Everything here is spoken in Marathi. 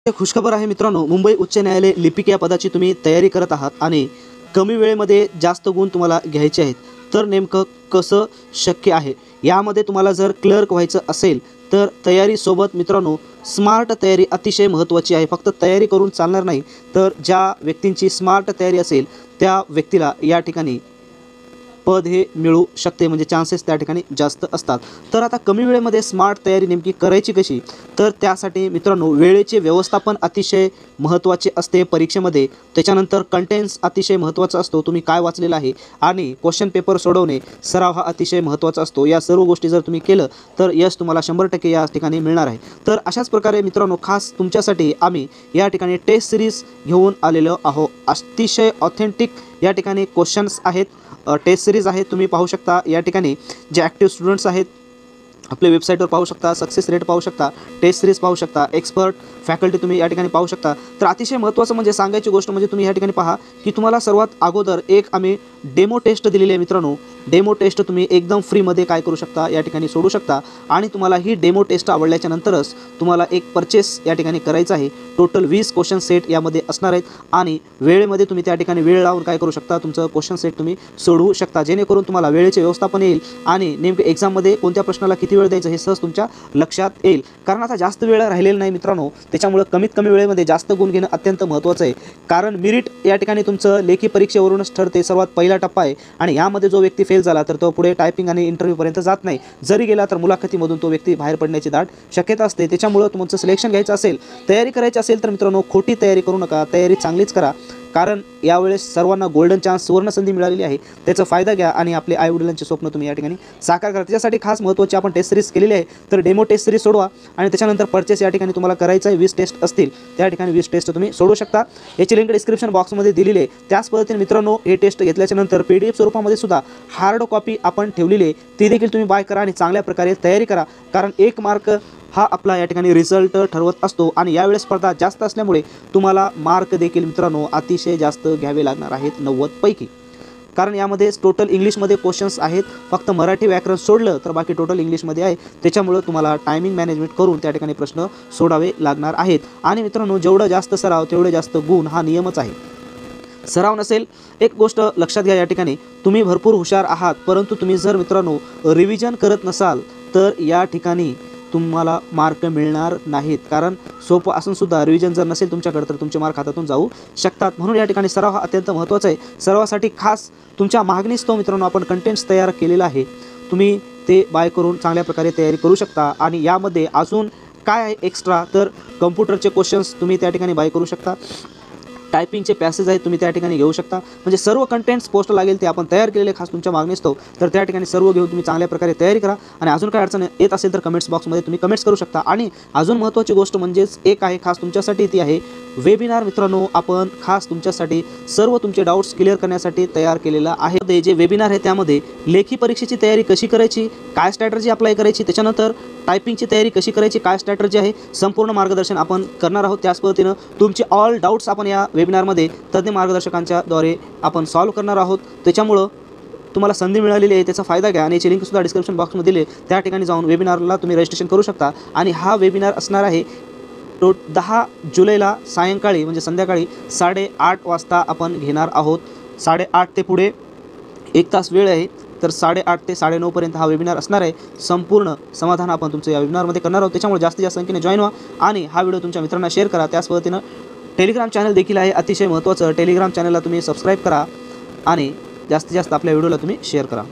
खुशखबर आहे मित्रांनो, मुंबई उच्च न्यायालय लिपिक या पदाची तुम्ही तयारी करत आहात आणि कमी वेळेमध्ये जास्त गुण तुम्हाला घ्यायचे आहेत. तर नेमकं कसं शक्य आहे? यामध्ये तुम्हाला जर क्लर्क व्हायचं असेल तर तयारीसोबत मित्रांनो स्मार्ट तयारी अतिशय महत्त्वाची आहे. फक्त तयारी करून चालणार नाही, तर ज्या व्यक्तींची स्मार्ट तयारी असेल त्या व्यक्तीला या ठिकाणी पद हे मिळू शकते, म्हणजे चान्सेस त्या ठिकाणी जास्त असतात. तर आता कमी वेळेमध्ये स्मार्ट तयारी नेमकी करायची कशी? तर त्यासाठी मित्रांनो वेळेचे व्यवस्थापन अतिशय महत्त्वाचे असते परीक्षेमध्ये. त्याच्यानंतर कंटेंट्स अतिशय महत्त्वाचा असतो, तुम्ही काय वाचलेलं आहे, आणि क्वेश्चन पेपर सोडवणे सराव हा अतिशय महत्त्वाचा असतो. या सर्व गोष्टी जर तुम्ही केलं तर यश तुम्हाला 100% या ठिकाणी मिळणार आहे. तर अशाच प्रकारे मित्रांनो खास तुमच्यासाठी आम्ही या ठिकाणी टेस्ट सिरीज घेऊन आलेलो आहोत. अतिशय ऑथेंटिक या ठिकाणी क्वेश्चन्स आहेत, टेस्ट सिरीज आहे. तुम्ही पाहू शकता या ठिकाणी जे ॲक्टिव्ह स्टुडंट्स आहेत आपल्या वेबसाईटवर पाहू शकता, सक्सेस रेट पाहू शकता, टेस्ट सिरीज पाहू शकता, एक्सपर्ट फॅकल्टी तुम्ही या ठिकाणी पाहू शकता. तर अतिशय महत्त्वाचं म्हणजे सांगायची गोष्ट म्हणजे तुम्ही या ठिकाणी पहा की तुम्हाला सर्वात अगोदर एक आम्ही डेमो टेस्ट दिलेली आहे मित्रांनो. डेमो टेस्ट तुम्ही एकदम फ्रीमध्ये काय करू शकता, या ठिकाणी सोडू शकता. आणि तुम्हाला ही डेमो टेस्ट आवडल्याच्या नंतरच तुम्हाला एक परचेस या ठिकाणी करायचं आहे. टोटल 20 क्वेश्चन सेट यामध्ये असणार आहेत आणि वेळेमध्ये तुम्ही त्या ठिकाणी वेळ लावून काय करू शकता, तुमचं क्वेश्चन सेट तुम्ही सोडवू शकता, जेणेकरून तुम्हाला वेळेचे व्यवस्थापन येईल आणि नेमकं एक्झाममध्ये कोणत्या प्रश्नाला किती वेळ द्यायचं हे सहज तुमच्या लक्षात येईल. कारण आता जास्त वेळ राहिलेला नाही मित्रांनो, त्याच्यामुळे कमीत कमी वेळेमध्ये जास्त गुण घेणं अत्यंत महत्त्वाचं आहे. कारण मेरिट या ठिकाणी तुमचं लेखी परीक्षेवरूनच ठरते, सर्वात पहिला टप्पा आहे. आणि यामध्ये जो व्यक्ती फेल झाला तर तो पुढे टायपिंग आणि इंटरव्ह्यूपर्यंत जात नाही. जरी गेला तर मुलाखतीमधून तो व्यक्ती बाहेर पडण्याची दाट शक्यता असते. त्याच्यामुळं तुमचं सिलेक्शन घ्यायचं असेल, तयारी करायची असेल तर मित्रांनो खोटी तयारी करू नका, तयारी चांगलीच करा. कारण यावेळेस सर्वांना गोल्डन चान्स, सुवर्ण संधी मिळालेली आहे, त्याचा फायदा घ्या आणि आपले आईवडिलांचे स्वप्न तुम्ही या ठिकाणी साकार करा. त्याच्यासाठी खास महत्त्वाची आपण टेस्ट सिरीज केलेली आहे. तर डेमो टेस्ट सिरीज सोडवा आणि त्याच्यानंतर परचेस या ठिकाणी तुम्हाला करायचं आहे. 20 टेस्ट असतील, त्या ठिकाणी 20 टेस्ट तुम्ही सोडू शकता. याची लिंक डिस्क्रिप्शन बॉक्समध्ये दिलेली आहे. त्याच पद्धतीने मित्रांनो हे टेस्ट घेतल्याच्या नंतर PDF स्वरूपामध्ये सुद्धा हार्ड कॉपी आपण ठेवलेली आहे, ती देखील तुम्ही बाय करा आणि चांगल्या प्रकारे तयारी करा. कारण 1 मार्क हा आपला या ठिकाणी रिझल्ट ठरवत असतो आणि यावेळेस स्पर्धा जास्त असल्यामुळे तुम्हाला मार्क देखील मित्रांनो अतिशय जास्त घ्यावे लागणार आहेत 90 पैकी. कारण यामध्ये टोटल इंग्लिशमध्ये क्वेश्चन्स आहेत, फक्त मराठी व्याकरण सोडलं तर बाकी टोटल इंग्लिशमध्ये आहे. त्याच्यामुळं तुम्हाला टायमिंग मॅनेजमेंट करून त्या ठिकाणी प्रश्न सोडावे लागणार आहेत. आणि मित्रांनो जेवढं जास्त सराव तेवढे जास्त गुण, हा नियमच आहे. सराव नसेल, एक गोष्ट लक्षात घ्या, या ठिकाणी तुम्ही भरपूर हुशार आहात, परंतु तुम्ही जर मित्रांनो रिव्हिजन करत नसाल तर या ठिकाणी तुम्हाला मार्क मिळणार नाहीत. कारण सोपं असून सुद्धा रिव्हिजन जर नसेल तुमच्याकडे तर तुमचे मार्क हातातून जाऊ शकतात. म्हणून या ठिकाणी सराव हा अत्यंत महत्त्वाचा आहे. सरावासाठी खास तुमच्या मागणीच तो मित्रांनो आपण कंटेंट्स तयार केलेला आहे, तुम्ही ते बाय करून चांगल्या प्रकारे तयारी करू शकता. आणि यामध्ये अजून काय आहे एक्स्ट्रा, तर कम्प्युटरचे क्वेश्चन्स तुम्ही त्या ठिकाणी बाय करू शकता, टायपिंगचे पॅसेज आहेत तुम्ही त्या ठिकाणी घेऊ शकता. म्हणजे सर्व कंटेंट्स पोस्ट लागेल ते आपण तयार केलेले खास तुमच्या मागणीच तर त्या ठिकाणी सर्व घेऊन तुम्ही चांगल्या प्रकारे तयारी करा. आणि अजून काय अडचण येत असेल तर कमेंट्स बॉक्समध्ये तुम्ही कमेंट्स करू शकता. आणि अजून महत्त्वाची गोष्ट म्हणजेच एक आहे खास तुमच्यासाठी, ती आहे वेबिनार. मित्रांनो आपण खास तुमच्यासाठी सर्व तुमचे डाऊट्स क्लिअर करण्यासाठी तयार केलेला आहे. ते जे वेबिनार आहे त्यामध्ये लेखी परीक्षेची तयारी कशी करायची, काय स्ट्रॅटर्जी अप्लाय करायची, त्याच्यानंतर टायपिंगची तयारी कशी करायची, काय स्ट्रॅटर्जी आहे, संपूर्ण मार्गदर्शन आपण करणार आहोत. त्याच पद्धतीनं तुमचे ऑल डाऊट्स आपण या वेबिनारमध्ये तज्ज्ञ मार्गदर्शकांच्या द्वारे आपण सॉल्व करणार आहोत. त्याच्यामुळं तुम्हाला संधी मिळालेली आहे, त्याचा फायदा घ्या. आणि याची लिंकसुद्धा डिस्क्रिप्शन बॉक्समध्ये दिली, त्या ठिकाणी जाऊन वेबिनारला तुम्ही रजिस्ट्रेशन करू शकता. आणि हा वेबिनार असणार आहे 10 जुलैला सायंकाळी, म्हणजे संध्याकाळी 8:30 वाजता आपण घेणार आहोत. 8:30 ते पुढे 1 तास वेळ आहे, तर 8:30 ते 9:30 पर्यंत हा वेबिनार असणार आहे. संपूर्ण समाधान आपण तुमचं या वेबिनारमध्ये करणार आहोत. त्याच्यामुळे जास्तीत जास्त संख्येने जॉईन व्हा आणि हा व्हिडिओ तुमच्या मित्रांना शेअर करा. त्याच पद्धतीनं टेलिग्राम चॅनल देखील आहे, अतिशय महत्त्वाचं. टेलिग्राम चॅनलला तुम्ही सबस्क्राईब करा आणि जास्तीत जास्त आपल्या व्हिडिओला तुम्ही शेअर करा.